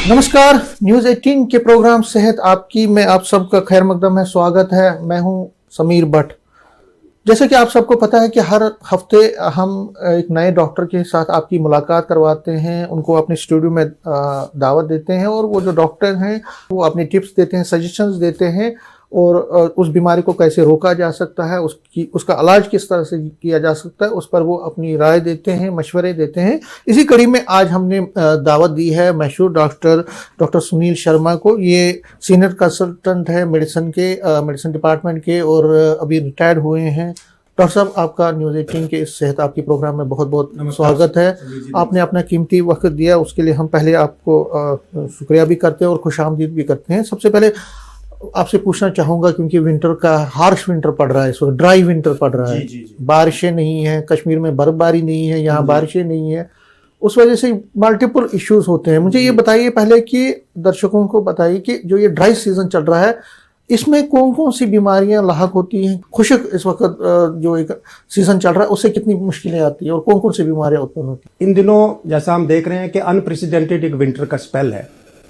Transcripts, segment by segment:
नमस्कार, न्यूज़ 18 के प्रोग्राम सेहत आपकी में आप सबका खैर मकदम है, स्वागत है। मैं हूं समीर भट्ट। जैसे कि आप सबको पता है कि हर हफ्ते हम एक नए डॉक्टर के साथ आपकी मुलाकात करवाते हैं, उनको अपने स्टूडियो में दावत देते हैं और वो जो डॉक्टर हैं वो अपनी टिप्स देते हैं, सजेशंस देते हैं और उस बीमारी को कैसे रोका जा सकता है, उसका इलाज किस तरह से किया जा सकता है, उस पर वो अपनी राय देते हैं, मशवरे देते हैं। इसी कड़ी में आज हमने दावत दी है मशहूर डॉक्टर सुनील शर्मा को। ये सीनियर कंसल्टेंट है मेडिसिन डिपार्टमेंट के और अभी रिटायर्ड हुए हैं। डॉक्टर साहब, आपका न्यूज़ 18 के इस सेहत आपकी प्रोग्राम में बहुत बहुत स्वागत है। आपने अपना कीमती वक्त दिया, उसके लिए हम पहले आपको शुक्रिया भी करते हैं और खुशामदीद भी करते हैं। सबसे पहले आपसे पूछना चाहूंगा, क्योंकि विंटर का हार्श विंटर पड़ रहा है, इस वक्त ड्राई विंटर पड़ रहा है, बारिशें नहीं है, कश्मीर में बर्फबारी नहीं है, यहाँ बारिशें नहीं है, उस वजह से मल्टीपल इश्यूज होते हैं। मुझे ये बताइए पहले कि दर्शकों को बताइए कि जो ये ड्राई सीजन चल रहा है इसमें कौन कौन सी बीमारियां लाहक होती हैं। खुशक इस वक्त जो एक सीजन चल रहा है उससे कितनी मुश्किलें आती हैं और कौन कौन सी बीमारियां उत्पन्न होती हैं। इन दिनों जैसा हम देख रहे हैं कि अनप्रेसिडेंटेड एक विंटर का स्पेल है।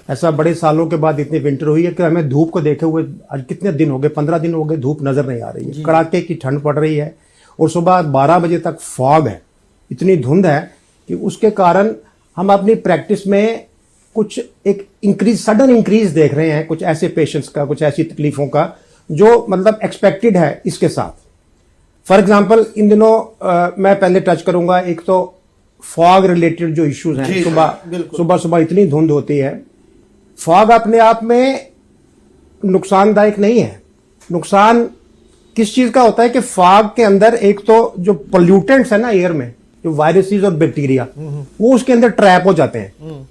ऐसा बड़े सालों के बाद इतनी विंटर हुई है कि हमें धूप को देखे हुए आज कितने दिन हो गए, 15 दिन हो गए, धूप नजर नहीं आ रही है। कड़ाके की ठंड पड़ रही है और सुबह 12 बजे तक फॉग है, इतनी धुंध है कि उसके कारण हम अपनी प्रैक्टिस में कुछ एक सडन इंक्रीज देख रहे हैं, कुछ ऐसे पेशेंट्स का, कुछ ऐसी तकलीफों का जो मतलब एक्सपेक्टेड है इसके साथ। फॉर एग्जाम्पल इन दिनों मैं पहले टच करूंगा, एक तो फॉग रिलेटेड जो इश्यूज हैं। सुबह इतनी धुंध होती है। फॉग अपने आप में नुकसानदायक नहीं है। नुकसान किस चीज का होता है कि फॉग के अंदर एक तो जो पोल्यूटेंट्स है ना एयर में, जो वायरसेस और बैक्टीरिया, वो उसके अंदर ट्रैप हो जाते हैं।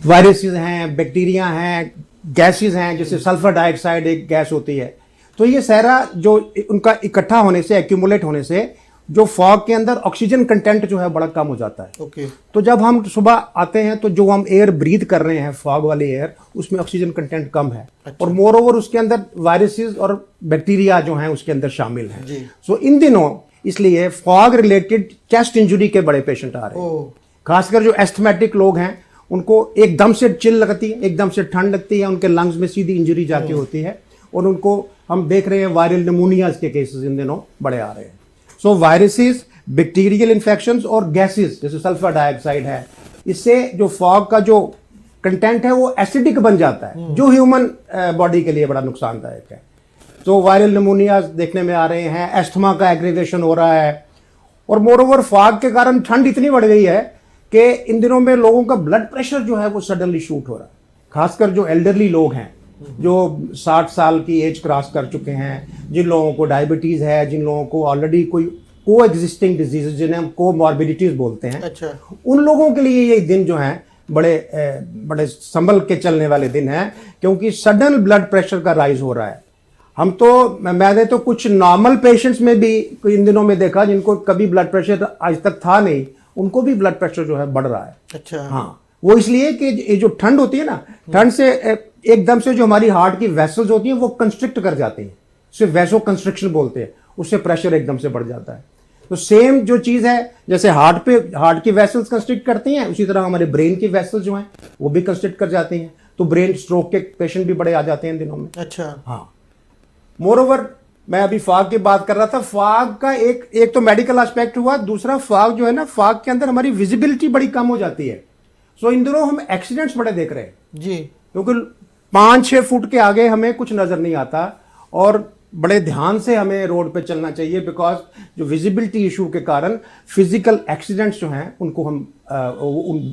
वायरसेस हैं, बैक्टीरिया हैं, गैसेस हैं, जैसे सल्फर डाइऑक्साइड एक गैस होती है। तो ये सारा जो उनका इकट्ठा होने से, एक्यूमुलेट होने से जो फॉग के अंदर ऑक्सीजन कंटेंट जो है बड़ा कम हो जाता है। तो जब हम सुबह आते हैं तो जो हम एयर ब्रीथ कर रहे हैं, फॉग वाली एयर, उसमें ऑक्सीजन कंटेंट कम है। और मोर ओवर उसके अंदर वायरसेस और बैक्टीरिया जो हैं उसके अंदर शामिल हैं। सो इन दिनों इसलिए फॉग रिलेटेड चेस्ट इंजरी के बड़े पेशेंट आ रहे हैं। खासकर जो एस्थमेटिक लोग हैं उनको एकदम से चिल लगती है, एकदम से ठंड लगती है, उनके लंग्स में सीधी इंजरी जाके होती है और उनको हम देख रहे हैं वायरल निमोनियाज के केसेस इन दिनों बड़े आ रहे हैं। सो वायरसेस, बैक्टीरियल इन्फेक्शंस और गैसेस जैसे सल्फर डाइऑक्साइड है, इससे जो फॉग का जो कंटेंट है वो एसिडिक बन जाता है, जो ह्यूमन बॉडी के लिए बड़ा नुकसानदायक है। तो वायरल निमोनियाज देखने में आ रहे हैं, एस्थमा का एग्रीवेशन हो रहा है और मोर ओवर फॉग के कारण ठंड इतनी बढ़ गई है कि इन दिनों में लोगों का ब्लड प्रेशर जो है वो सडनली शूट हो रहा है। खासकर जो एल्डरली लोग हैं, जो 60 साल की एज क्रॉस कर चुके हैं, जिन लोगों को डायबिटीज है, जिन लोगों को ऑलरेडी कोई को एग्जिस्टिंग डिजीज जिन्हें हम कोमॉर्बिडिटीज बोलते हैं, उन लोगों के लिए ये दिन जो है बड़े संभल के चलने वाले दिन है, क्योंकि सडन ब्लड प्रेशर का राइज हो रहा है। मैंने तो कुछ नॉर्मल पेशेंट्स में भी इन दिनों में देखा जिनको कभी ब्लड प्रेशर आज तक था नहीं, उनको भी ब्लड प्रेशर जो है बढ़ रहा है। हाँ, वो इसलिए कि ये जो ठंड होती है ना, ठंड से एकदम से जो हमारी हार्ट की वेसल्स होती हैं वो कंस्ट्रिक्ट कर जाती हैं, उसे वैसो कंस्ट्रिक्शन बोलते हैं, उससे प्रेशर एकदम से बढ़ जाता है। तो सेम जो चीज है, जैसे हार्ट की वेसल्स कंस्ट्रिक्ट करती हैं, उसी तरह हमारे ब्रेन की वेसल्स जो हैं वो भी कंस्ट्रिक्ट कर जाती हैं। तो ब्रेन स्ट्रोक के पेशेंट भी बड़े आ जाते हैं इन दिनों में। हाँ, मोर ओवर मैं अभी फॉग की बात कर रहा था। फॉग का एक तो मेडिकल एस्पेक्ट हुआ, दूसरा फॉग जो है ना, फॉग के अंदर हमारी विजिबिलिटी बड़ी कम हो जाती है। सो इन दिनों हम एक्सीडेंट्स बड़े देख रहे हैं जी, क्योंकि 5-6 फुट के आगे हमें कुछ नजर नहीं आता और बड़े ध्यान से हमें रोड पे चलना चाहिए, बिकॉज जो विजिबिलिटी इशू के कारण फिजिकल एक्सीडेंट्स जो हैं उनको हम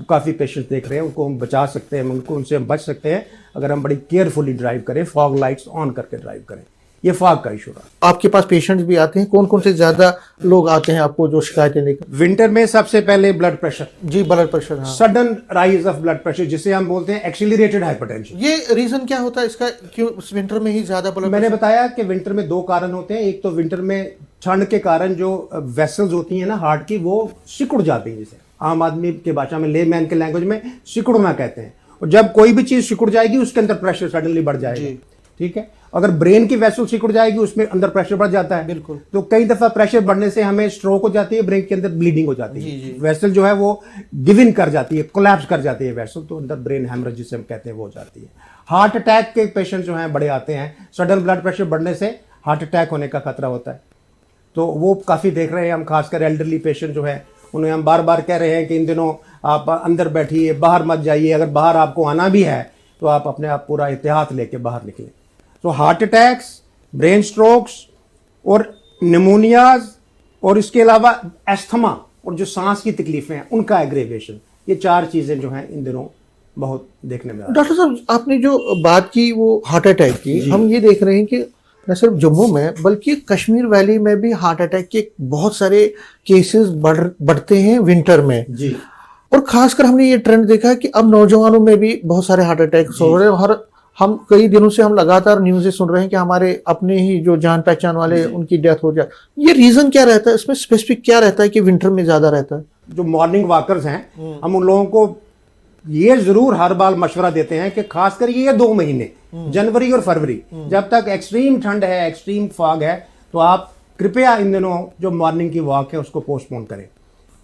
काफ़ी पेशेंट्स देख रहे हैं, उनको हम बचा सकते हैं, उनसे हम बच सकते हैं अगर हम बड़ी केयरफुली ड्राइव करें, फॉग लाइट्स ऑन करके ड्राइव करें। ये फॉग का इशू रहा। आपके पास पेशेंट्स भी आते हैं, कौन कौन से ज्यादा लोग आते हैं आपको जो शिकायतें लेकर? विंटर में सबसे पहले ब्लड प्रेशर जी, blood pressure, sudden rise of blood pressure जिसे हम बोलते हैं एक्सीलरेटेड हाइपरटेंशन। ये रीजन क्या होता है इसका, क्यों विंटर में ही ज्यादा ब्लड? मैंने बताया कि विंटर में 2 कारण होते हैं। एक तो विंटर में ठंड के कारण जो वेसल्स होती हैं ना हार्ट की, वो सिकुड़ जाती है, जिसे आम आदमी के भाषा में, लेमैन के लैंग्वेज में सिकुड़ना कहते हैं। और जब कोई भी चीज सिकुड़ जाएगी उसके अंदर प्रेशर सडनली बढ़ जाएगा, ठीक है। अगर ब्रेन की वेसल सिकुड़ जाएगी उसमें अंदर प्रेशर बढ़ जाता है, बिल्कुल। तो कई दफा प्रेशर बढ़ने से हमें स्ट्रोक हो जाती है, ब्रेन के अंदर ब्लीडिंग हो जाती है, वेसल जो है वो गिव इन कर जाती है, कोलैप्स कर जाती है वेसल, तो अंदर ब्रेन हैमरेज जिसे हम कहते हैं वो हो जाती है। हार्ट अटैक के पेशेंट जो हैं बड़े आते हैं, सडन ब्लड प्रेशर बढ़ने से हार्ट अटैक होने का खतरा होता है, तो वो काफ़ी देख रहे हैं हम, खासकर एल्डरली पेशेंट जो है उन्हें हम बार बार कह रहे हैं कि इन दिनों आप अंदर बैठिए, बाहर मत जाइए, अगर बाहर आपको आना भी है तो आप अपने आप पूरा एहतियात लेके बाहर निकलें। तो हार्ट अटैक्स, ब्रेन स्ट्रोक्स और निमोनियाज और इसके अलावा एस्थमा और जो सांस की तकलीफें हैं उनका एग्रेवेशन, ये 4 चीज़ें जो हैं इन दिनों बहुत देखने में आ रही हैं। डॉक्टर साहब, आपने जो बात की वो हार्ट अटैक की, हम ये देख रहे हैं कि न सिर्फ जम्मू में बल्कि कश्मीर वैली में भी हार्ट अटैक के बहुत सारे केसेस बढ़ते हैं विंटर में जी। और खासकर हमने ये ट्रेंड देखा है कि अब नौजवानों में भी बहुत सारे हार्ट अटैक्स हो रहे हैं। हर हम कई दिनों से हम लगातार न्यूज़ें सुन रहे हैं कि हमारे अपने ही जो जान पहचान वाले उनकी डेथ हो जाए। ये रीजन क्या रहता है, इसमें स्पेसिफिक क्या रहता है कि विंटर में ज्यादा रहता है? जो मॉर्निंग वॉकर्स हैं, हम उन लोगों को ये जरूर हर बार मशवरा देते हैं कि खासकर ये 2 महीने जनवरी और फरवरी, जब तक एक्सट्रीम ठंड है, एक्सट्रीम फॉग है, तो आप कृपया इन दिनों जो मॉर्निंग की वॉक है उसको पोस्टपोन करें,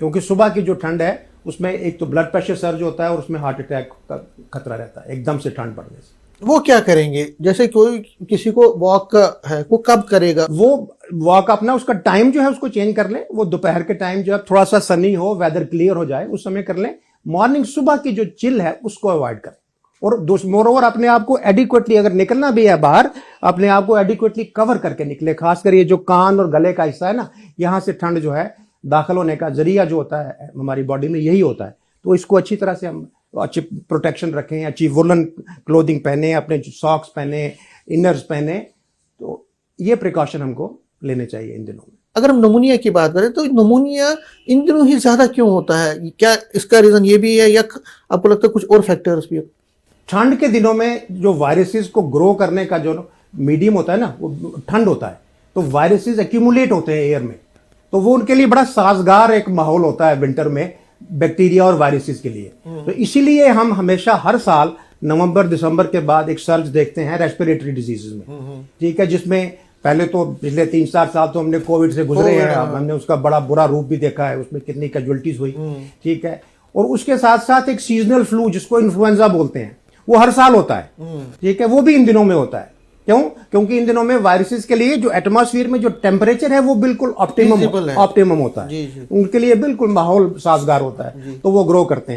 क्योंकि सुबह की जो ठंड है उसमें एक तो ब्लड प्रेशर सर्ज होता है और उसमें हार्ट अटैक का खतरा रहता है एकदम से ठंड बढ़ने से। वो क्या करेंगे? जैसे कोई किसी को वॉक है, वो कब करेगा? वो वॉक अपना उसका टाइम जो है उसको चेंज कर लें, वो दोपहर के टाइम जो है थोड़ा सा सनी हो, वेदर क्लियर हो जाए, उस समय कर लें। मॉर्निंग सुबह की जो चिल है उसको अवॉइड करें, और मोरोवर अपने आप को एडिक्वेटली, अगर निकलना भी है बाहर, अपने आप को एडिक्वेटली कवर करके निकले। खासकर ये जो कान और गले का हिस्सा है ना, यहाँ से ठंड जो है दाखिल होने का जरिया जो होता है हमारी बॉडी में यही होता है, तो इसको अच्छी तरह से हम अच्छी प्रोटेक्शन रखें, अच्छी वुलन क्लोथिंग पहने, अपने सॉक्स पहने, इनर्स पहने, तो ये प्रिकॉशन हमको लेने चाहिए इन दिनों में। अगर हम नमूनिया की बात करें तो नमूनिया इन दिनों ही ज्यादा क्यों होता है? क्या इसका रीजन ये भी है या आपको लगता है कुछ और फैक्टर्स भी? ठंड के दिनों में जो वायरसेस को ग्रो करने का जो मीडियम होता है ना, वो ठंड होता है, तो वायरसेस एक्यूमुलेट होते हैं एयर में, तो वो उनके लिए बड़ा साजगार एक माहौल होता है विंटर में बैक्टीरिया और वायरसेस के लिए। तो इसीलिए हम हमेशा हर साल नवंबर दिसंबर के बाद एक सर्ज देखते हैं रेस्पिरेटरी डिजीजेज में, ठीक है, जिसमें पहले तो पिछले 3-4 साल तो हमने कोविड से गुजरे हैं, हमने उसका बड़ा बुरा रूप भी देखा है, उसमें कितनी कैजुअल्टीज हुई, ठीक है, और उसके साथ साथ एक सीजनल फ्लू जिसको इन्फ्लुएंजा बोलते हैं, वो हर साल होता है, ठीक है, वो भी इन दिनों में होता है। क्यों? क्योंकि इन दिनों में वायरसेस के लिए जो एटमॉस्फेयर में जो टेम्परेचर है वो बिल्कुल ऑप्टिमम होता है, उनके लिए बिल्कुल माहौल साजगार होता है, तो वो ग्रो करते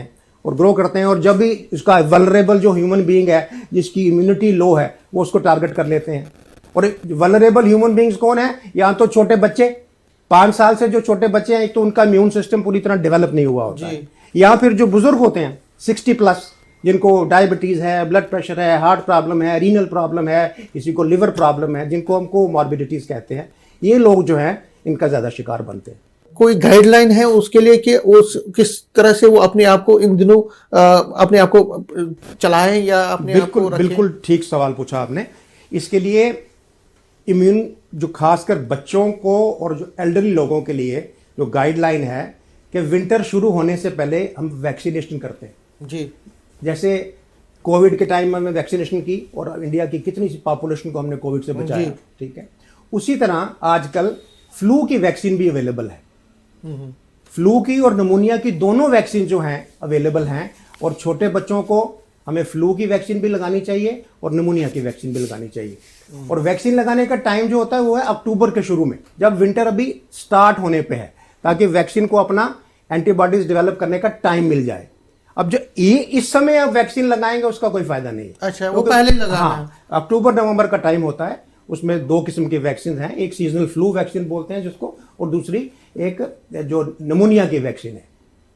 हैं और जब भी उसका वल्नरेबल जो ह्यूमन बीइंग है जिसकी इम्यूनिटी लो है वो उसको टारगेट कर लेते हैं। और वल्नरेबल ह्यूमन बीइंग्स कौन है? या तो छोटे बच्चे, 5 साल से जो छोटे बच्चे हैं, एक तो उनका इम्यून सिस्टम पूरी तरह डेवलप नहीं हुआ होता है, या फिर जो बुजुर्ग होते हैं 60+, जिनको डायबिटीज है, ब्लड प्रेशर है, हार्ट प्रॉब्लम है, रीनल प्रॉब्लम है, किसी को लिवर प्रॉब्लम है, जिनको हमको मॉर्बिडिटीज कहते हैं, ये लोग जो हैं इनका ज्यादा शिकार बनते हैं। कोई गाइडलाइन है उसके लिए कि उस किस तरह से वो अपने आप को इन दिनों अपने आप को चलाएं या अपने आप को रखें? बिल्कुल ठीक सवाल पूछा आपने। इसके लिए इम्यून जो खासकर बच्चों को और जो एल्डरली लोगों के लिए जो गाइडलाइन है कि विंटर शुरू होने से पहले हम वैक्सीनेशन करते हैं। जी, जैसे कोविड के टाइम में हमने वैक्सीनेशन की और इंडिया की कितनी सी पॉपुलेशन को हमने कोविड से बचाया, ठीक है। उसी तरह आजकल फ्लू की वैक्सीन भी अवेलेबल है, फ्लू की और निमोनिया की दोनों वैक्सीन जो हैं अवेलेबल हैं, और छोटे बच्चों को हमें फ्लू की वैक्सीन भी लगानी चाहिए और निमोनिया की वैक्सीन भी लगानी चाहिए। और वैक्सीन लगाने का टाइम जो होता है वो है अक्टूबर के शुरू में, जब विंटर अभी स्टार्ट होने पे है, ताकि वैक्सीन को अपना एंटीबॉडीज डेवलप करने का टाइम मिल जाए। अब जो ये इस समय आप वैक्सीन लगाएंगे उसका कोई फायदा नहीं है। अच्छा, वो पहले लगाना। हाँ, अक्टूबर नवंबर का टाइम होता है, उसमें 2 किस्म की वैक्सीन हैं, एक सीजनल फ्लू वैक्सीन बोलते हैं जिसको, और दूसरी एक जो निमोनिया की वैक्सीन है,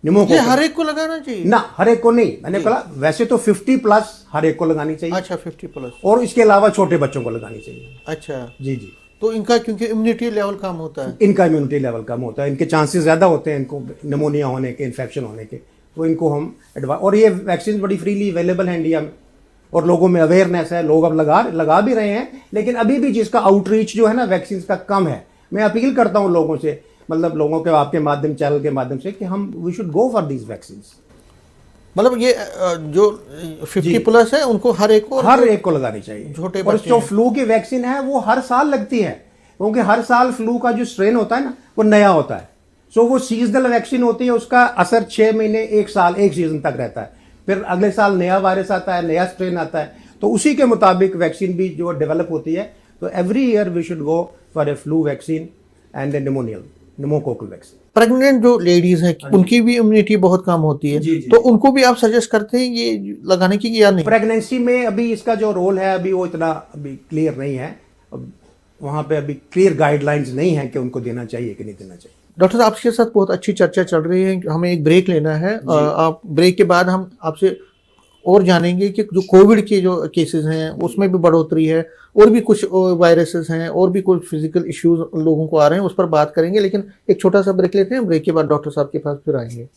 ये हर एक को लगाना चाहिए ना? हर एक को नहीं, मैंने कहा वैसे तो 50+ हर एक को लगानी चाहिए। अच्छा, 50+, और इसके अलावा छोटे बच्चों को लगानी चाहिए। अच्छा जी जी, तो इनका क्योंकि इम्यूनिटी लेवल कम होता है, इनका इम्यूनिटी लेवल कम होता है, इनके चांसेस ज्यादा होते हैं इनको निमोनिया होने के, इन्फेक्शन होने के, तो इनको हम और ये वैक्सीन बड़ी फ्रीली अवेलेबल है इंडिया में, और लोगों में अवेयरनेस है, लोग अब लगा भी रहे हैं, लेकिन अभी भी जिसका आउटरीच जो है ना वैक्सीन का कम है। मैं अपील करता हूं लोगों से, मतलब लोगों के आपके माध्यम, चैनल के माध्यम से, कि हम we should go for these vaccine. मतलब ये जो 50 प्लस है उनको हर एक को लगानी चाहिए। छोटे और जो फ्लू की वैक्सीन है वो हर साल लगती है, क्योंकि हर साल फ्लू का जो स्ट्रेन होता है ना वो नया होता है। सो वो सीजनल वैक्सीन होती है, उसका असर 6 महीने, 1 साल, 1 सीजन तक रहता है। फिर अगले साल नया वायरस आता है, नया स्ट्रेन आता है, तो उसी के मुताबिक वैक्सीन भी जो डेवलप होती है। तो every year we should go for a flu vaccine and a pneumococcal vaccine. Pregnant जो लेडीज हैं उनकी भी इम्यूनिटी बहुत कम होती है, तो उनको भी आप सजेस्ट करते हैं ये लगाने की या नहीं? प्रेगनेंसी में अभी इसका जो रोल है अभी वो इतना अभी क्लियर नहीं है, वहां पे अभी क्लियर गाइडलाइंस नहीं है कि उनको देना चाहिए कि नहीं देना चाहिए। डॉक्टर साहब आपके साथ बहुत अच्छी चर्चा चल रही है, हमें एक ब्रेक लेना है। आप ब्रेक के बाद हम आपसे और जानेंगे कि जो कोविड के जो केसेस हैं उसमें भी बढ़ोतरी है, और भी कुछ वायरसेस हैं, और भी कुछ फिजिकल इश्यूज लोगों को आ रहे हैं, उस पर बात करेंगे। लेकिन एक छोटा सा ब्रेक लेते हैं, ब्रेक के बाद डॉक्टर साहब के पास फिर आएंगे।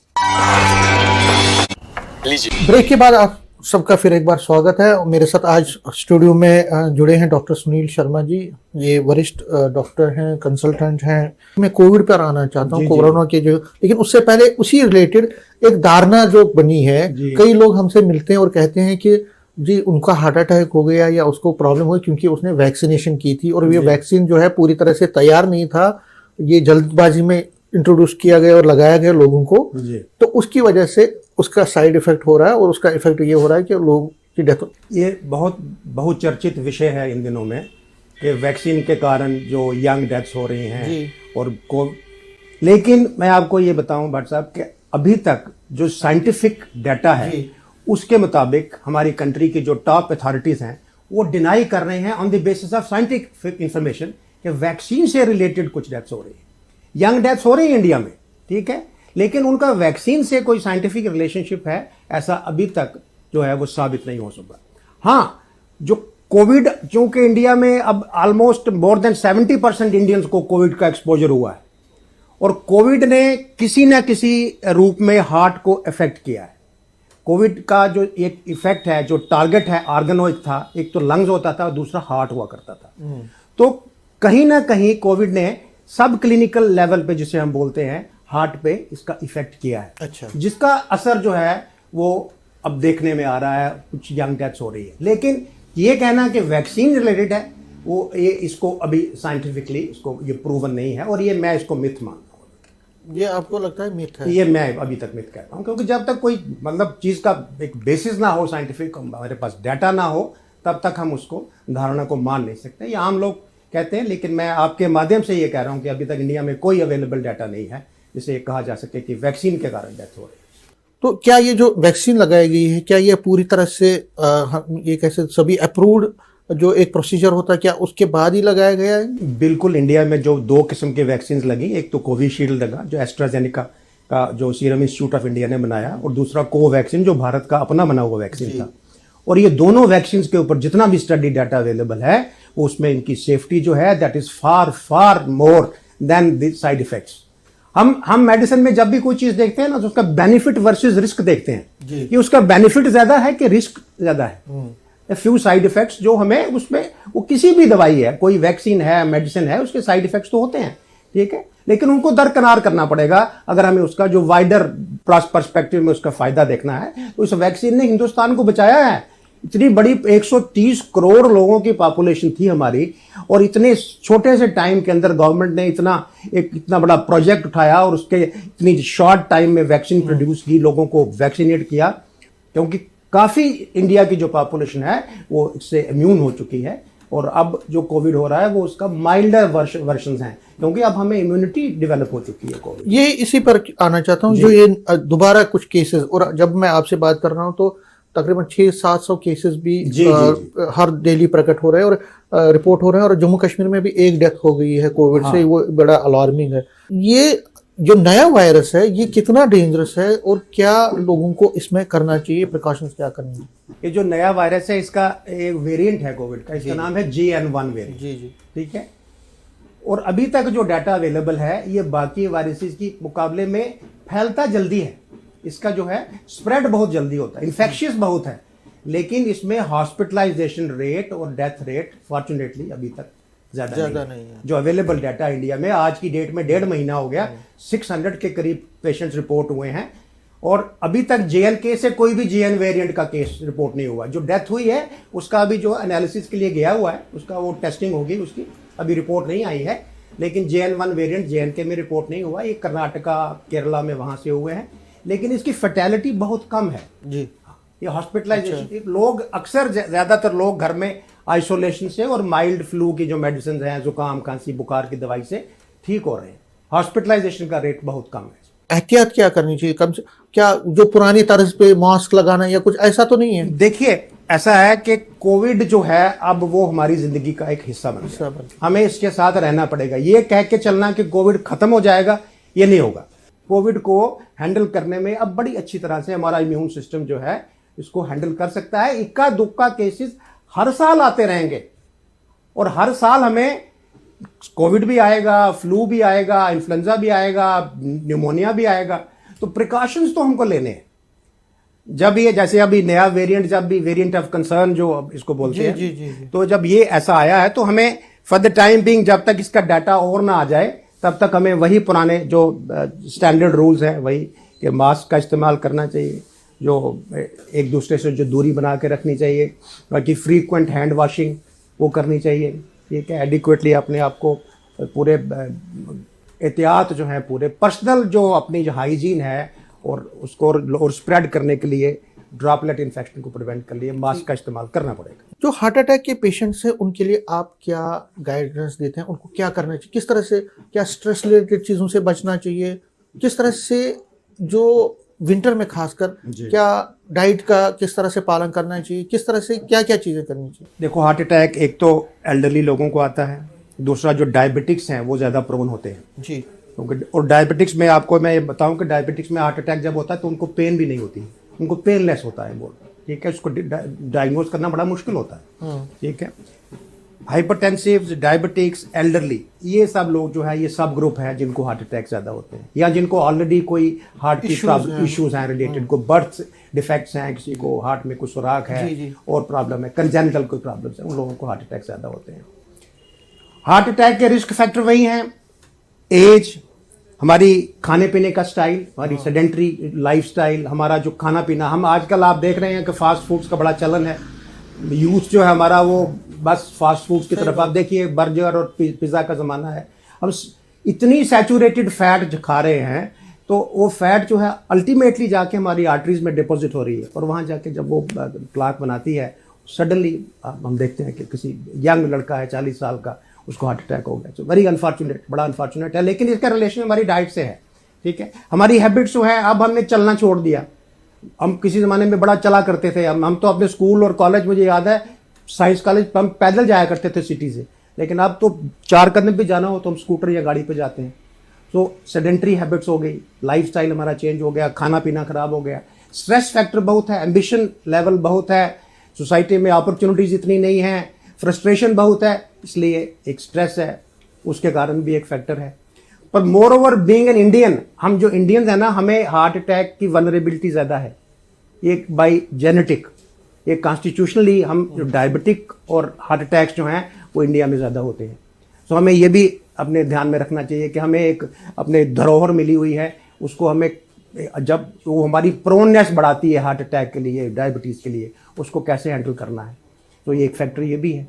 ब्रेक के बाद आप सबका फिर एक बार स्वागत है। मेरे साथ आज स्टूडियो में जुड़े हैं डॉक्टर सुनील शर्मा जी। ये वरिष्ठ डॉक्टर हैं, कंसल्टेंट हैं। मैं कोविड पर आना चाहता हूँ, कोरोना के जो, लेकिन उससे पहले उसी रिलेटेड एक धारणा जो बनी है, कई लोग हमसे मिलते हैं और कहते हैं कि जी उनका हार्ट अटैक हो गया या उसको प्रॉब्लम हुई क्योंकि उसने वैक्सीनेशन की थी, और ये वैक्सीन जो है पूरी तरह से तैयार नहीं था, ये जल्दबाजी में इंट्रोड्यूस किया गया और लगाया गया लोगों को, तो उसकी वजह से उसका साइड इफेक्ट हो रहा है, और उसका इफेक्ट ये हो रहा है कि लोगों की डेथ। ये बहुत चर्चित विषय है इन दिनों में कि वैक्सीन के कारण जो यंग डेथ्स हो रही हैं और लेकिन मैं आपको ये बताऊं भट्ट साहब कि अभी तक जो साइंटिफिक डाटा है उसके मुताबिक हमारी कंट्री की जो टॉप अथॉरिटीज हैं वो डिनाई कर रहे हैं on the basis of scientific information कि वैक्सीन से रिलेटेड कुछ डेथ्स हो रही है, यंग डेथ्स हो रही है इंडिया में, ठीक है, लेकिन उनका वैक्सीन से कोई साइंटिफिक रिलेशनशिप है ऐसा अभी तक जो है वो साबित नहीं हो सका। हाँ, जो कोविड, चूंकि इंडिया में अब ऑलमोस्ट मोर देन 70% इंडियंस को कोविड का एक्सपोजर हुआ है, और कोविड ने किसी न किसी रूप में हार्ट को इफेक्ट किया है। कोविड का जो एक इफेक्ट है, जो टारगेट है ऑर्गेनोइड था, एक तो लंग्स होता था और दूसरा हार्ट हुआ करता था। तो कहीं ना कहीं कोविड ने सब क्लिनिकल लेवल पे, जिसे हम बोलते हैं, हार्ट पे इसका इफेक्ट किया है। अच्छा। जिसका असर जो है वो अब देखने में आ रहा है, कुछ यंग डेथ्स हो रही है। लेकिन ये कहना कि वैक्सीन रिलेटेड है, वो ये इसको अभी साइंटिफिकली इसको ये प्रूवन नहीं है, और ये मैं इसको मिथ मानता हूँ। ये आपको लगता है मिथ है? ये मैं अभी तक मिथ कहता हूँ, क्योंकि जब तक कोई मतलब चीज का एक बेसिस ना हो, साइंटिफिक हमारे पास डाटा ना हो, तब तक हम उसको धारणा को मान नहीं सकते। ये आम लोग कहते हैं, लेकिन मैं आपके माध्यम से ये कह रहा हूँ कि अभी तक इंडिया में कोई अवेलेबल डाटा नहीं है जिसे कहा जा सके कि वैक्सीन के कारण डेथ हो रही है। तो क्या ये जो वैक्सीन लगाई गई है, क्या ये पूरी तरह से ये कैसे सभी अप्रूव्ड जो एक प्रोसीजर होता है, क्या उसके बाद ही लगाया गया है? बिल्कुल, इंडिया में जो 2 किस्म के वैक्सीन लगी, एक तो कोविशील्ड लगा जो एस्ट्राजेनेका का जो सीरम इंस्टीट्यूट ऑफ इंडिया ने बनाया, और दूसरा कोवैक्सीन जो भारत का अपना बना हुआ वैक्सीन था। और ये दोनों वैक्सीन के ऊपर जितना भी स्टडी डाटा अवेलेबल है, उसमें इनकी सेफ्टी जो है that is far far more than the side effects. हम मेडिसिन में जब भी कोई चीज देखते हैं ना, तो उसका बेनिफिट वर्सेस रिस्क देखते हैं कि उसका बेनिफिट ज्यादा है कि रिस्क ज्यादा है। फ्यू साइड इफेक्ट्स जो हमें उसमें, वो किसी भी दवाई है, कोई वैक्सीन है, मेडिसिन है, उसके साइड इफेक्ट्स तो होते हैं, ठीक है, लेकिन उनको दरकिनार करना पड़ेगा अगर हमें उसका जो वाइडर पर्सपेक्टिव में उसका फायदा देखना है। तो इस वैक्सीन ने हिंदुस्तान को बचाया है। इतनी बड़ी 130 करोड़ लोगों की पॉपुलेशन थी हमारी, और इतने छोटे से टाइम के अंदर गवर्नमेंट ने इतना बड़ा प्रोजेक्ट उठाया और उसके इतनी शॉर्ट टाइम में वैक्सीन प्रोड्यूस की, लोगों को वैक्सीनेट किया, क्योंकि काफ़ी इंडिया की जो पॉपुलेशन है वो इससे इम्यून हो चुकी है। और अब जो कोविड हो रहा है वो उसका माइल्डर वर्जन है, क्योंकि अब हमें इम्यूनिटी डेवलप हो चुकी है कोविड। ये इसी पर आना चाहता हूँ, जो ये दोबारा कुछ केसेस, और जब मैं आपसे बात कर रहा हूँ तो तकरीबन 600-700 केसेस भी हर डेली प्रकट हो रहे हैं और रिपोर्ट हो रहे हैं, और जम्मू कश्मीर में भी एक डेथ हो गई है कोविड से। वो बड़ा अलार्मिंग है। ये जो नया वायरस है ये कितना डेंजरस है, और क्या लोगों को इसमें करना चाहिए, प्रिकॉशंस क्या करनी है? ये जो नया वायरस है, इसका एक वेरिएंट है कोविड का, इसका नाम है JN1 वेरिएंट। जी, ठीक है। और अभी तक जो डाटा अवेलेबल है, ये बाकी वायरसेस की मुकाबले में फैलता जल्दी है, इसका जो है स्प्रेड बहुत जल्दी होता है, इन्फेक्शियस बहुत है, लेकिन इसमें हॉस्पिटलाइजेशन रेट और डेथ रेट फॉर्चुनेटली अभी तक ज्यादा नहीं है। जो अवेलेबल डाटा इंडिया में आज की डेट में 1.5 महीना हो गया, 600 के करीब पेशेंट्स रिपोर्ट हुए हैं, और अभी तक JNK से कोई भी JN वेरिएंट का केस रिपोर्ट नहीं हुआ। जो डेथ हुई है उसका अभी जो एनालिसिस के लिए गया हुआ है उसका वो टेस्टिंग होगी, उसकी अभी रिपोर्ट नहीं आई है। लेकिन JN1 वेरिएंट JNK में रिपोर्ट नहीं हुआ, ये कर्नाटका केरला में वहाँ से हुए हैं, लेकिन इसकी फर्टेलिटी बहुत कम है जी। ये हॉस्पिटलाइजेशन लोग अक्सर ज़्यादातर लोग घर में आइसोलेशन से और माइल्ड फ्लू की जो मेडिसिन हैं, जुकाम खांसी बुखार की दवाई से ठीक हो रहे हैं। हॉस्पिटलाइजेशन का रेट बहुत कम है। एहतियात क्या करनी चाहिए? कम से क्या जो पुरानी तर्ज पे मास्क लगाना या कुछ ऐसा तो नहीं है? देखिए ऐसा है कि कोविड जो है अब वो हमारी जिंदगी का एक हिस्सा बन गया, हमें इसके साथ रहना पड़ेगा। ये कह के चलना कि कोविड खत्म हो जाएगा, ये नहीं होगा। कोविड को हैंडल करने में अब बड़ी अच्छी तरह से हमारा इम्यून सिस्टम जो है इसको हैंडल कर सकता है। इक्का दुक्का केसेस हर साल आते रहेंगे और हर साल हमें कोविड भी आएगा, फ्लू भी आएगा, इन्फ्लुएंजा भी आएगा, न्यूमोनिया भी आएगा। तो प्रिकॉशंस तो हमको लेने हैं। जब ये जैसे अभी नया वेरिएंट, जब भी वेरिएंट ऑफ कंसर्न जो इसको बोलते हैं, जी। तो जब ये ऐसा आया है तो हमें फॉर द टाइम बिंग, जब तक इसका डाटा और ना आ जाए तब तक हमें वही पुराने जो स्टैंडर्ड रूल्स हैं, वही कि मास्क का इस्तेमाल करना चाहिए, जो एक दूसरे से जो दूरी बना के रखनी चाहिए, बाकी फ्रीक्वेंट हैंड वॉशिंग वो करनी चाहिए, ठीक है, एडिक्वेटली अपने आप को पूरे एहतियात जो है, पूरे पर्सनल जो अपनी जो हाइजीन है और उसको और स्प्रेड करने के लिए, ड्रॉपलेट इन्फेक्शन को प्रिवेंट कर लिए मास्क का इस्तेमाल करना पड़ेगा। जो हार्ट अटैक के पेशेंट्स हैं उनके लिए आप क्या गाइडेंस देते हैं? उनको क्या करना चाहिए? किस तरह से, क्या स्ट्रेस रिलेटेड चीज़ों से बचना चाहिए? किस तरह से, जो विंटर में खासकर, क्या डाइट का किस तरह से पालन करना चाहिए? किस तरह से क्या क्या चीज़ें करनी चाहिए? देखो हार्ट अटैक एक तो एल्डरली लोगों को आता है, दूसरा जो डायबिटिक्स हैं वो ज़्यादा प्रोन होते हैं जी। क्योंकि और डायबिटिक्स में आपको मैं ये बताऊं कि डायबिटिक्स में हार्ट अटैक जब होता है तो उनको पेन भी नहीं होती, उनको पेनलेस होता है बोल, ठीक है। उसको डायग्नोज करना बड़ा मुश्किल होता है, ठीक है। हाइपरटेंसिव, डायबिटिक्स, एल्डरली, ये सब लोग जो है ये सब ग्रुप है जिनको हार्ट अटैक ज़्यादा होते हैं, या जिनको ऑलरेडी कोई हार्ट की इश्यूज हैं रिलेटेड, को बर्थ डिफेक्ट्स हैं, किसी को हार्ट में कुछ सुराख है और प्रॉब्लम है, कंजेनिटल कोई प्रॉब्लम्स है, उन लोगों को हार्ट अटैक ज़्यादा होते हैं। हार्ट अटैक के रिस्क फैक्टर वही हैं, एज, हमारी खाने पीने का स्टाइल, हमारी सेडेंटरी लाइफस्टाइल, हमारा जो खाना पीना, हम आजकल आप देख रहे हैं कि फास्ट फूड्स का बड़ा चलन है। यूथ जो है हमारा वो बस फास्ट फूड्स की तरफ, आप देखिए बर्गर और पिज़्ज़ा का ज़माना है। हम इतनी सैचुरेटेड फैट खा रहे हैं तो वो फैट जो है अल्टीमेटली जाके हमारी आर्टरीज में डिपॉजिट हो रही है और वहाँ जाके जब वो प्लाक बनाती है, सडनली हम देखते हैं कि किसी यंग लड़का है 40 साल का, उसको हार्ट अटैक हो गया। तो वेरी अनफॉर्चुनेट, बड़ा अनफॉर्चुनेट है, लेकिन इसका रिलेशन हमारी डाइट से है, ठीक है। हमारी हैबिट्स जो है, अब हमने चलना छोड़ दिया। हम किसी ज़माने में बड़ा चला करते थे, हम तो अपने स्कूल और कॉलेज, मुझे याद है साइंस कॉलेज हम पैदल जाया करते थे सिटी से, लेकिन अब तो 4 कदम पे जाना हो तो हम स्कूटर या गाड़ी पे जाते हैं। तो सेडेंटरी हैबिट्स हो गई, लाइफस्टाइल हमारा चेंज हो गया, खाना पीना खराब हो गया, स्ट्रेस फैक्टर बहुत है, एम्बिशन लेवल बहुत है, सोसाइटी में अपॉर्चुनिटीज़ इतनी नहीं है, फ्रस्ट्रेशन बहुत है, इसलिए एक स्ट्रेस है, उसके कारण भी एक फैक्टर है। पर more over being an Indian, हम जो इंडियंस हैं ना, हमें हार्ट अटैक की वनरेबिलिटी ज़्यादा है, एक बाई जेनेटिक, ये कॉन्स्टिट्यूशनली हम जो डायबिटिक और हार्ट अटैक्स जो हैं वो इंडिया में ज़्यादा होते हैं। तो हमें ये भी अपने ध्यान में रखना चाहिए कि हमें एक अपने धरोहर मिली हुई है, उसको हमें, जब वो हमारी प्रोननेस बढ़ाती है हार्ट अटैक के लिए, डायबिटीज़ के लिए, उसको कैसे हैंडल करना है। तो ये एक फैक्टर ये भी है।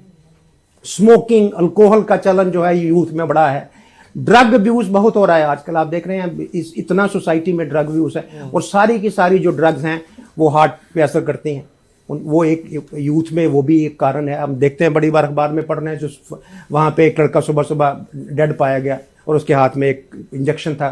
स्मोकिंग, अल्कोहल का चलन जो है यूथ में बड़ा है, ड्रग अब्यूज़ बहुत हो रहा है आजकल, आप देख रहे हैं इतना सोसाइटी में ड्रग अब्यूज़ है, और सारी की सारी जो ड्रग्स हैं वो हार्ट पे असर करती हैं। वो एक यूथ में वो भी एक कारण है। हम देखते हैं, बड़ी बार अखबार में पढ़ रहे हैं, जो वहाँ पे एक लड़का सुबह सुबह डेड पाया गया और उसके हाथ में एक इंजेक्शन था,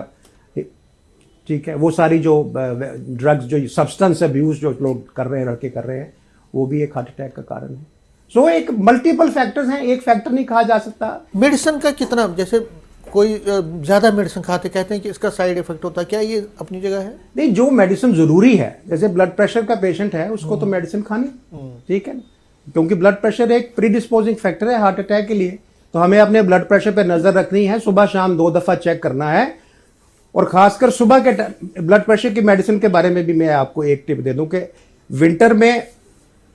ठीक है। वो सारी जो ड्रग्स, जो सब्सटेंस अब्यूज़ जो लोग कर रहे हैं, लड़के कर रहे हैं, वो भी एक हार्ट अटैक का कारण है। सो एक मल्टीपल फैक्टर्स हैं, एक फैक्टर नहीं कहा जा सकता। मेडिसिन का कितना, जैसे कोई ज़्यादा मेडिसिन खाते कहते हैं कि इसका साइड इफेक्ट होता है, क्या ये अपनी जगह है? नहीं, जो मेडिसिन ज़रूरी है, जैसे ब्लड प्रेशर का पेशेंट है उसको तो मेडिसिन खानी, ठीक है, क्योंकि ब्लड प्रेशर एक प्रीडिस्पोजिंग फैक्टर है हार्ट अटैक के लिए। तो हमें अपने ब्लड प्रेशर पर नज़र रखनी है, सुबह शाम 2 दफ़ा चेक करना है। और ख़ासकर सुबह के ब्लड प्रेशर की मेडिसिन के बारे में भी मैं आपको एक टिप दे दूं कि विंटर में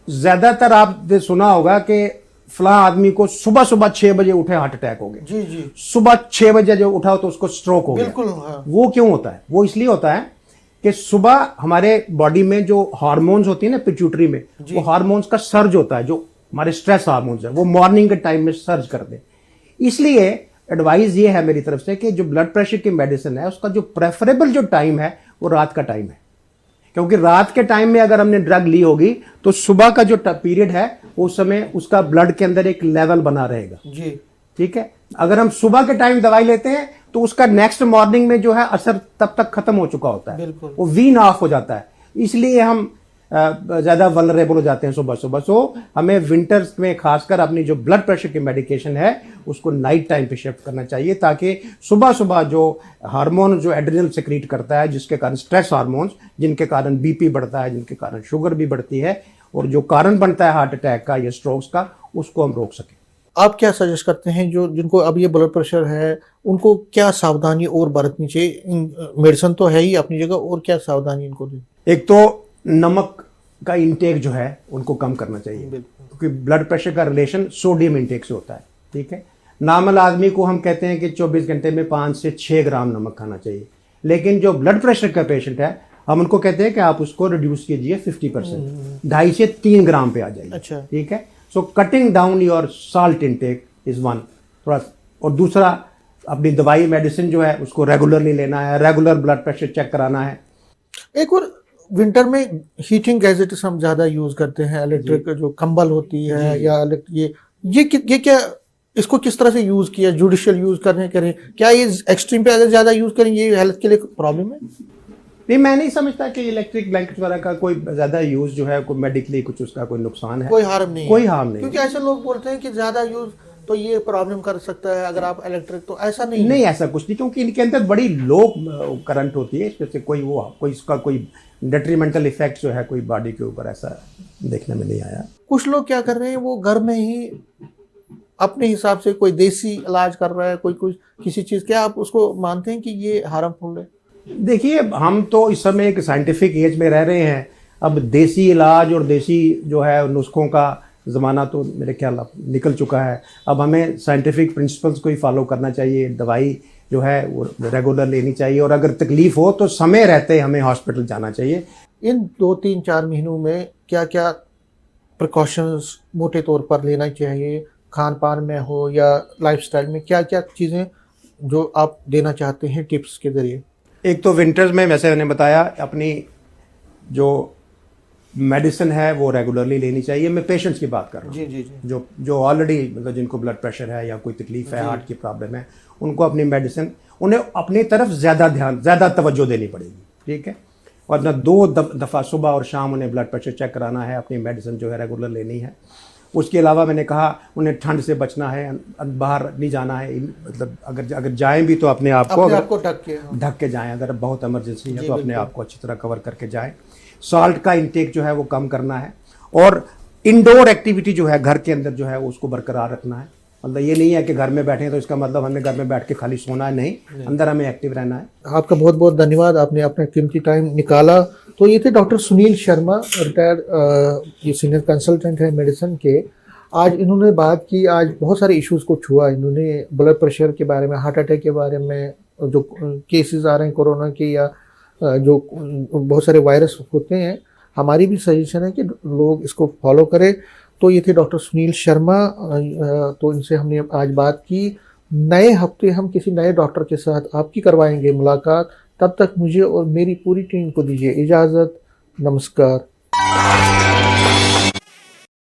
ज़्यादातर आपने सुना होगा कि फलां आदमी को सुबह सुबह 6 बजे उठे हार्ट अटैक हो गया। जी। सुबह 6 बजे जो उठा हो तो उसको स्ट्रोक हो गया। बिल्कुल, हाँ। वो क्यों होता है? वो इसलिए होता है कि सुबह हमारे बॉडी में जो हार्मोन्स होती है ना पिट्यूटरी में, वो हार्मोन्स का सर्ज होता है, जो हमारे स्ट्रेस हार्मोन्स है वो मॉर्निंग के टाइम में सर्ज कर दे। इसलिए एडवाइस ये है मेरी तरफ से कि जो ब्लड प्रेशर की मेडिसिन है उसका जो प्रेफरेबल जो टाइम है वो रात का टाइम है, क्योंकि रात के टाइम में अगर हमने ड्रग ली होगी तो सुबह का जो पीरियड है उस समय उसका ब्लड के अंदर एक लेवल बना रहेगा जी, ठीक है। अगर हम सुबह के टाइम दवाई लेते हैं तो उसका नेक्स्ट मॉर्निंग में जो है असर तब तक खत्म हो चुका होता है, वो वीन ऑफ हो जाता है, इसलिए हम ज्यादा वल्नरेबल हो जाते हैं सुबह सुबह। सो हमें विंटर्स में खासकर अपनी जो ब्लड प्रेशर की मेडिकेशन है उसको नाइट टाइम पे शिफ्ट करना चाहिए, ताकि सुबह सुबह जो हार्मोन जो एड्रिनल सिक्रीट करता है, जिसके कारण स्ट्रेस हार्मोन्स, जिनके कारण बीपी बढ़ता है, जिनके कारण शुगर भी बढ़ती है, और जो कारण बनता है हार्ट अटैक का या स्ट्रोक्स का, उसको हम रोक सकें। आप क्या सजेस्ट करते हैं जो जिनको अब ये ब्लड प्रेशर है उनको क्या सावधानी और बरतनी चाहिए? मेडिसिन तो है ही अपनी जगह, और क्या सावधानी इनको दें? एक तो नमक का इंटेक जो है उनको कम करना चाहिए, क्योंकि ब्लड प्रेशर का रिलेशन सोडियम इंटेक से होता है, ठीक है। नॉर्मल आदमी को हम कहते हैं कि 24 घंटे में 5 से 6 ग्राम नमक खाना चाहिए, लेकिन जो ब्लड प्रेशर का पेशेंट है हम उनको कहते हैं कि आप उसको रिड्यूस कीजिए 50%, 2.5 से 3 ग्राम पे आ जाइए, अच्छा, ठीक है। सो cutting down your salt intake is one, थोड़ा। और दूसरा, अपनी दवाई मेडिसिन जो है उसको रेगुलरली लेना है, रेगुलर ब्लड प्रेशर चेक कराना है। एक और, विंटर में हीटिंग गैजेट्स हम ज्यादा यूज करते हैं, इलेक्ट्रिक जो कंबल होती है या ये क्या, इसको किस तरह से यूज किया, जुडिशियल यूज करें क्या ये एक्सट्रीम पे अगर ज्यादा यूज करें ये हेल्थ के लिए प्रॉब्लम है? नहीं, मैं नहीं समझता कि इलेक्ट्रिक ब्लैंकेट वगैरह का कोई ज्यादा यूज जो है कोई मेडिकली कुछ उसका कोई नुकसान है, कोई हार्म नहीं, कोई हार्म नहीं, क्योंकि ऐसे लोग बोलते हैं कि ज्यादा यूज तो ये प्रॉब्लम कर सकता है अगर आप इलेक्ट्रिक, तो ऐसा नहीं ऐसा कुछ नहीं, क्योंकि इनके अंदर बड़ी लो करंट होती है, इससे कोई इसका कोई डेट्रीमेंटल इफेक्ट जो है कोई बॉडी के ऊपर ऐसा देखने में नहीं आया। कुछ लोग क्या कर रहे हैं, वो घर में ही अपने हिसाब से कोई देसी इलाज कर रहा है, कोई कुछ किसी चीज, क्या आप उसको मानते हैं कि ये हार्मफुल है? देखिए, हम तो इस समय एक साइंटिफिक एज में रह रहे हैं, अब देसी इलाज और देसी जो है नुस्खों का ज़माना तो मेरे ख्याल अब निकल चुका है। अब हमें साइंटिफिक प्रिंसिपल्स को ही फॉलो करना चाहिए, दवाई जो है वो रेगुलर लेनी चाहिए, और अगर तकलीफ हो तो समय रहते हमें हॉस्पिटल जाना चाहिए। इन 2-3-4 महीनों में क्या क्या प्रिकॉशंस मोटे तौर पर लेना चाहिए, खान पान में हो या लाइफस्टाइल में, क्या क्या चीज़ें जो आप देना चाहते हैं टिप्स के जरिए? एक तो विंटर्स में वैसे मैंने बताया, अपनी जो मेडिसिन है वो रेगुलरली लेनी चाहिए। मैं पेशेंट्स की बात कर रहा हूँ, जी, जो ऑलरेडी मतलब जिनको ब्लड प्रेशर है या कोई तकलीफ है, हार्ट की प्रॉब्लम है, उनको अपनी मेडिसिन, उन्हें अपनी तरफ ज़्यादा तवज्जो देनी पड़ेगी, ठीक है। और अपना 2 दफ़ा सुबह और शाम उन्हें ब्लड प्रेशर चेक कराना है, अपनी मेडिसिन जो है रेगुलर लेनी है। उसके अलावा मैंने कहा उन्हें ठंड से बचना है, बाहर नहीं जाना है, मतलब अगर जाएं भी तो अपने आप को ढक के जाएं, अगर बहुत इमरजेंसी है तो अपने आप को अच्छी तरह कवर करके जाएं। सॉल्ट का इंटेक जो है वो कम करना है, और इंडोर एक्टिविटी जो है घर के अंदर जो है उसको बरकरार रखना है। मतलब ये नहीं है कि घर में बैठे हैं तो इसका मतलब हमें घर में बैठ के खाली सोना है, नहीं, अंदर हमें एक्टिव रहना है। आपका बहुत बहुत धन्यवाद, आपने अपना कीमती टाइम निकाला। तो ये थे डॉक्टर सुनील शर्मा, रिटायर्ड ये सीनियर कंसल्टेंट है मेडिसिन के। आज इन्होंने बात की, आज बहुत सारे इश्यूज़ को छुआ इन्होंने, ब्लड प्रेशर के बारे में, हार्ट अटैक के बारे में, जो केसेस आ रहे हैं कोरोना के, या जो बहुत सारे वायरस होते हैं। हमारी भी सजेशन है कि लोग इसको फॉलो करें। तो ये थे डॉक्टर सुनील शर्मा, तो इनसे हमने आज बात की। नए हफ्ते हम किसी नए डॉक्टर के साथ आपकी करवाएंगे मुलाकात। तब तक मुझे और मेरी पूरी टीम को दीजिए इजाज़त। नमस्कार।